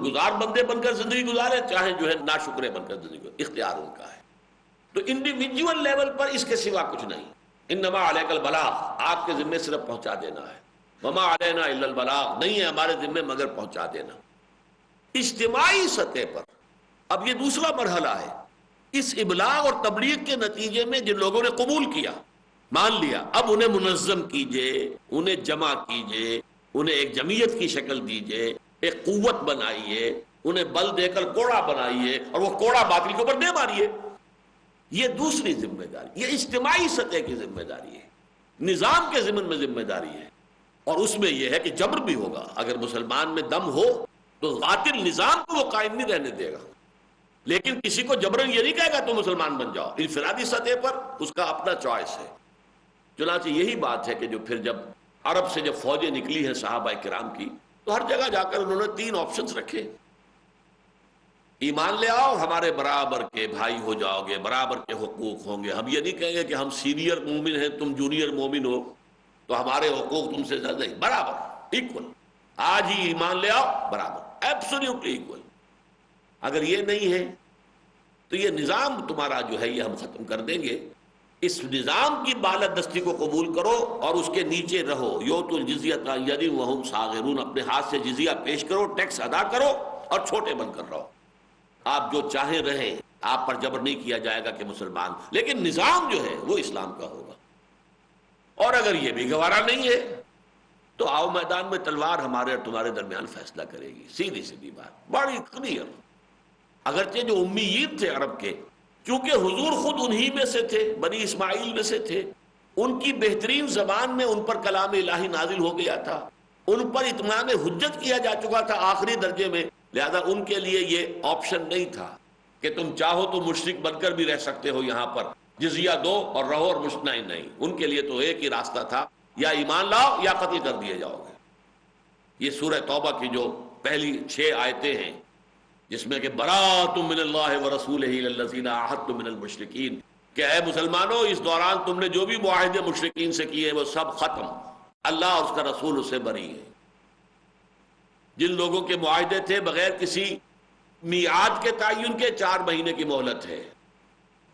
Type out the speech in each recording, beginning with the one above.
گزار بندے بن کر زندگی گزارے، چاہے جو ہے ناشکرے بن کر زندگی گزارے، اختیار ان کا ہے۔ تو انڈیویجول لیول پر اس کے سوا کچھ نہیں۔ انما علیک البلاغ، آپ کے ذمے صرف پہنچا دینا ہے۔ وما علینا الا البلاغ، نہیں ہے ہمارے ذمے مگر پہنچا دینا۔ اجتماعی سطح پر اب یہ دوسرا مرحلہ ہے۔ اس ابلاغ اور تبلیغ کے نتیجے میں جن لوگوں نے قبول کیا، مان لیا، اب انہیں منظم کیجئے، انہیں جمع کیجئے، انہیں ایک جمعیت کی شکل دیجئے، ایک قوت بنائیے، انہیں بل دے کر کوڑا بنائیے اور وہ کوڑا باطل کے اوپر دے ماریے۔ یہ دوسری ذمہ داری، یہ اجتماعی سطح کی ذمہ داری ہے، نظام کے ضمن میں ذمہ داری ہے۔ اور اس میں یہ ہے کہ جبر بھی ہوگا، اگر مسلمان میں دم ہو تو قاتل نظام کو وہ قائم نہیں رہنے دے گا، لیکن کسی کو جبرن یہ نہیں کہے گا تو مسلمان بن جاؤ۔ انفرادی سطح پر اس کا اپنا چوائس ہے۔ چنانچہ یہی بات ہے کہ جو پھر جب عرب سے جب فوجیں نکلی ہیں صحابہ کرام کی، تو ہر جگہ جا کر انہوں نے 3 آپشنز رکھے۔ ایمان لے آؤ، ہمارے برابر کے بھائی ہو جاؤ گے، برابر کے حقوق ہوں گے۔ ہم یہ نہیں کہیں گے کہ ہم سینئر مومن ہیں، تم جونیئر مومن ہو تو ہمارے حقوق تم سے زیادہ نہیں، برابر، ایکول۔ آج ہی ایمان لے آؤ، برابر، ایبسولوٹلی ایکول۔ اگر یہ نہیں ہے تو یہ نظام تمہارا جو ہے یہ ہم ختم کر دیں گے۔ اس نظام کی بالادستی کو قبول کرو اور اس کے نیچے رہو۔ یؤتوا الجزیۃ عن ید وہم صاغرون، اپنے ہاتھ سے جزیہ پیش کرو، ٹیکس ادا کرو اور چھوٹے بن کر رہو۔ آپ جو چاہیں رہیں، آپ پر جبر نہیں کیا جائے گا کہ مسلمان، لیکن نظام جو ہے وہ اسلام کا ہوگا۔ اور اگر یہ بھی گوارا نہیں ہے تو آؤ میدان میں، تلوار ہمارے اور تمہارے درمیان فیصلہ کرے گی۔ سیدھی سیدھی بات، بڑی کلیئر۔ اگرچہ جو امیین تھے عرب کے، چونکہ حضور خود انہی میں سے تھے، بنی اسماعیل میں سے تھے، ان کی بہترین زبان میں ان پر کلام الہی نازل ہو گیا تھا، ان پر اتمام حجت کیا جا چکا تھا آخری درجے میں، لہذا ان کے لیے یہ آپشن نہیں تھا کہ تم چاہو تو مشرک بن کر بھی رہ سکتے ہو، یہاں پر جزیہ دو اور رہو اور مشتنع نہیں۔ ان کے لیے تو ایک ہی راستہ تھا، یا ایمان لاؤ یا قتل کر دیے جاؤ گے۔ یہ سورہ توبہ کی جو پہلی 6 آیتیں ہیں، جس میں کہ براءۃ من اللہ ورسولہ الی الذین عاہدتم من المشرکین، کہ اے مسلمانوں اس دوران تم نے جو بھی معاہدے مشرکین سے کیے وہ سب ختم، اللہ اور اس کا رسول اس سے بری ہے۔ جن لوگوں کے معاہدے تھے بغیر کسی میعاد کے تعین کے 4 مہینے کی مہلت ہے،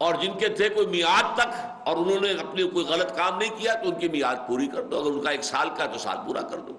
اور جن کے تھے کوئی میعاد تک اور انہوں نے اپنی کوئی غلط کام نہیں کیا تو ان کی میعاد پوری کر دو، اگر ان کا 1 سال کا تو سال پورا کر دو۔